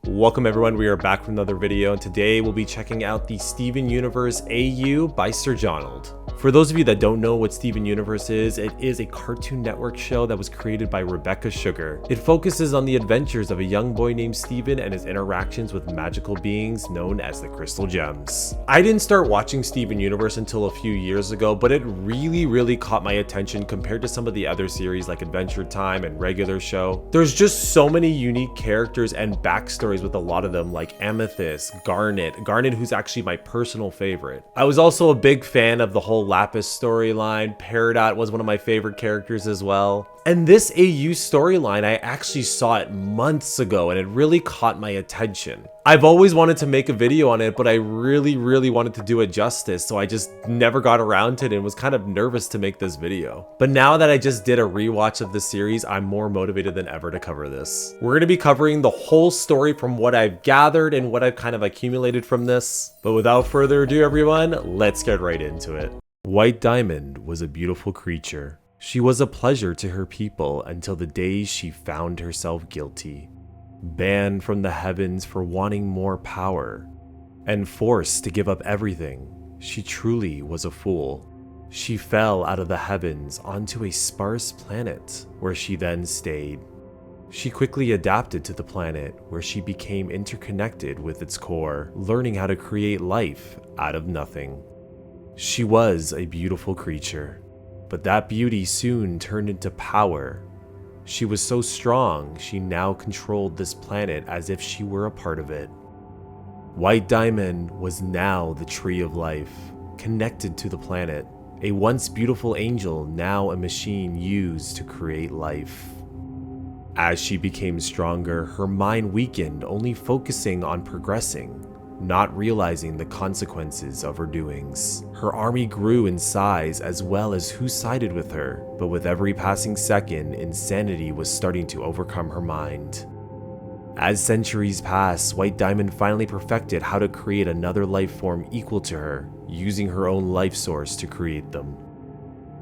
Welcome everyone, we are back with another video, and today we'll be checking out the Steven Universe AU by Sir Donald. For those of you that don't know what Steven Universe is, it is a Cartoon Network show that was created by Rebecca Sugar. It focuses on the adventures of a young boy named Steven and his interactions with magical beings known as the Crystal Gems. I didn't start watching Steven Universe until a few years ago, but it really caught my attention compared to some of the other series like Adventure Time and Regular Show. There's just so many unique characters and backstories with a lot of them, like Amethyst, Garnet who's actually my personal favorite. I was also a big fan of the whole Lapis storyline. Peridot was one of my favorite characters as well. And this AU storyline, I actually saw it months ago and it really caught my attention. I've always wanted to make a video on it, but I really wanted to do it justice, so I just never got around to it and was kind of nervous to make this video. But now that I just did a rewatch of the series, I'm more motivated than ever to cover this. We're going to be covering the whole story from what I've gathered and what I've kind of accumulated from this. But without further ado everyone, let's get right into it. White Diamond was a beautiful creature. She was a pleasure to her people until the day she found herself guilty. Banned from the heavens for wanting more power, and forced to give up everything, she truly was a fool. She fell out of the heavens onto a sparse planet, where she then stayed. She quickly adapted to the planet, where she became interconnected with its core, learning how to create life out of nothing. She was a beautiful creature, but that beauty soon turned into power. She was so strong, she now controlled this planet as if she were a part of it. White Diamond was now the tree of life, connected to the planet, a once beautiful angel, now a machine used to create life. As she became stronger, her mind weakened, only focusing on progressing, not realizing the consequences of her doings. Her army grew in size as well as who sided with her, but with every passing second, insanity was starting to overcome her mind. As centuries passed, White Diamond finally perfected how to create another life form equal to her, using her own life source to create them.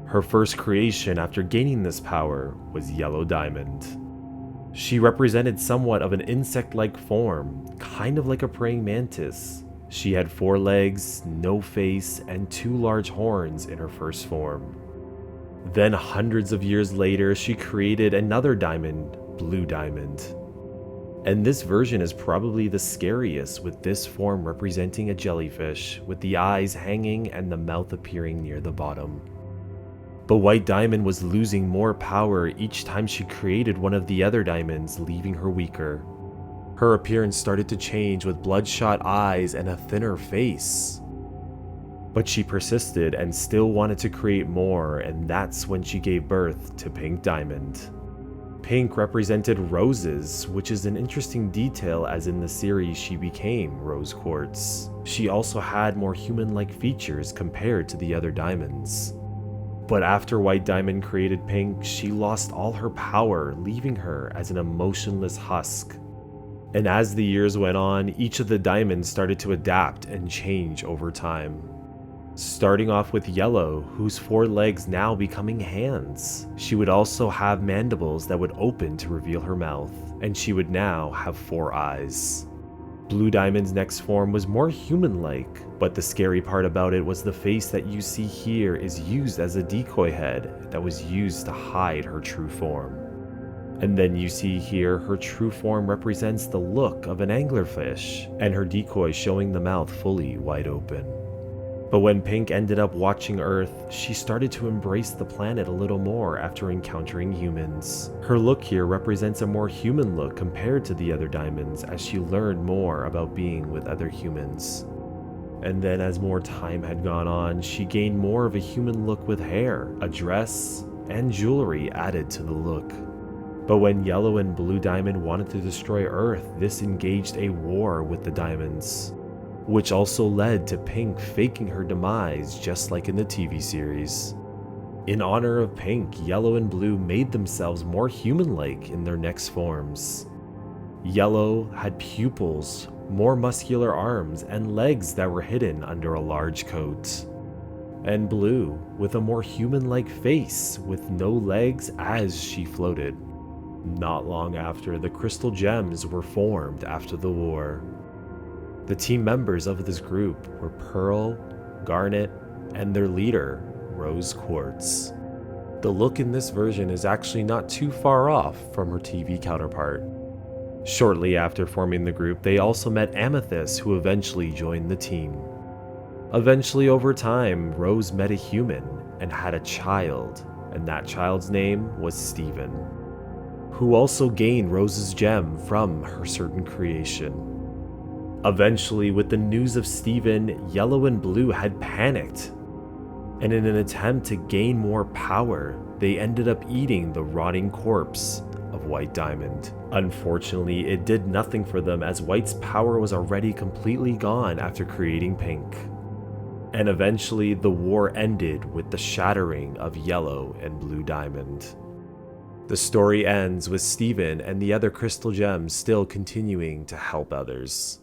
Her first creation after gaining this power was Yellow Diamond. She represented somewhat of an insect-like form, kind of like a praying mantis. She had 4 legs, no face, and 2 large horns in her first form. Then hundreds of years later, she created another diamond, Blue Diamond. And this version is probably the scariest, with this form representing a jellyfish, with the eyes hanging and the mouth appearing near the bottom. But White Diamond was losing more power each time she created one of the other diamonds, leaving her weaker. Her appearance started to change with bloodshot eyes and a thinner face. But she persisted and still wanted to create more, and that's when she gave birth to Pink Diamond. Pink represented roses, which is an interesting detail as in the series she became Rose Quartz. She also had more human-like features compared to the other diamonds. But after White Diamond created Pink, she lost all her power, leaving her as an emotionless husk. And as the years went on, each of the diamonds started to adapt and change over time. Starting off with Yellow, whose 4 legs now becoming hands. She would also have mandibles that would open to reveal her mouth, and she would now have 4 eyes. Blue Diamond's next form was more human-like, but the scary part about it was the face that you see here is used as a decoy head that was used to hide her true form. And then you see here her true form represents the look of an anglerfish, and her decoy showing the mouth fully wide open. But when Pink ended up watching Earth, she started to embrace the planet a little more after encountering humans. Her look here represents a more human look compared to the other diamonds as she learned more about being with other humans. And then as more time had gone on, she gained more of a human look with hair, a dress, and jewelry added to the look. But when Yellow and Blue Diamond wanted to destroy Earth, this engaged a war with the diamonds, which also led to Pink faking her demise just like in the TV series. In honor of Pink, Yellow and Blue made themselves more human-like in their next forms. Yellow had pupils, more muscular arms and legs that were hidden under a large coat. And Blue, with a more human-like face with no legs as she floated. Not long after, the Crystal Gems were formed after the war. The team members of this group were Pearl, Garnet, and their leader, Rose Quartz. The look in this version is actually not too far off from her TV counterpart. Shortly after forming the group, they also met Amethyst, who eventually joined the team. Eventually, over time, Rose met a human and had a child, and that child's name was Steven, who also gained Rose's gem from her certain creation. Eventually, with the news of Steven, Yellow and Blue had panicked, and in an attempt to gain more power, they ended up eating the rotting corpse of White Diamond. Unfortunately, it did nothing for them as White's power was already completely gone after creating Pink. And eventually, the war ended with the shattering of Yellow and Blue Diamond. The story ends with Steven and the other Crystal Gems still continuing to help others.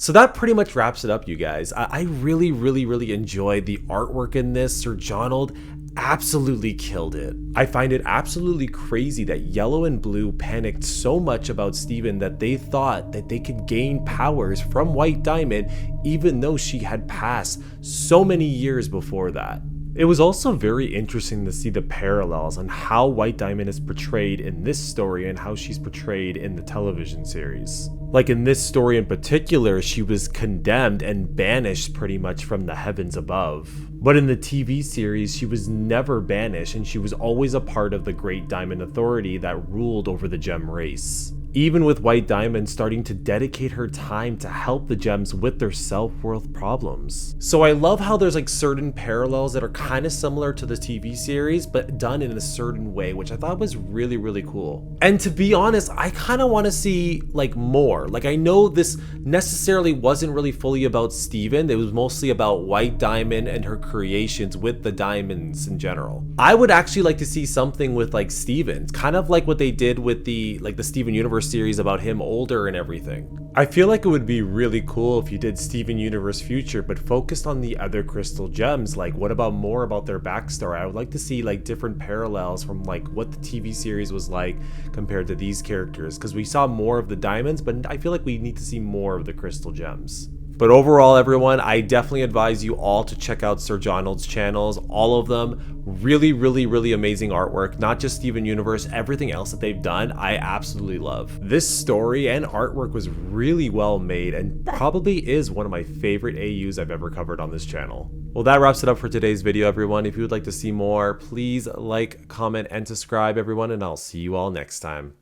So that pretty much wraps it up, you guys. I really enjoyed the artwork in this. Sir Johnald absolutely killed it. I find it absolutely crazy that Yellow and Blue panicked so much about Steven that they thought that they could gain powers from White Diamond even though she had passed so many years before that. It was also very interesting to see the parallels on how White Diamond is portrayed in this story and how she's portrayed in the television series. Like in this story in particular, she was condemned and banished pretty much from the heavens above. But in the TV series, she was never banished and she was always a part of the Great Diamond Authority that ruled over the gem race. Even with White Diamond starting to dedicate her time to help the gems with their self-worth problems. So I love how there's like certain parallels that are kind of similar to the TV series, but done in a certain way, which I thought was really cool. And to be honest, I kind of want to see like more. Like I know this necessarily wasn't really fully about Steven. It was mostly about White Diamond and her creations with the diamonds in general. I would actually like to see something with like Steven, kind of like what they did with the Steven Universe series about him older and everything. I feel like it would be really cool if you did Steven Universe Future but focused on the other Crystal Gems. Like what about more about their backstory? I would like to see like different parallels from like what the TV series was like compared to these characters, because we saw more of the diamonds, but I feel like we need to see more of the Crystal Gems. But overall, everyone, I definitely advise you all to check out Sir Johnald's channels, all of them. Really amazing artwork, not just Steven Universe, everything else that they've done, I absolutely love. This story and artwork was really well made and probably is one of my favorite AUs I've ever covered on this channel. Well, that wraps it up for today's video, everyone. If you would like to see more, please like, comment, and subscribe, everyone, and I'll see you all next time.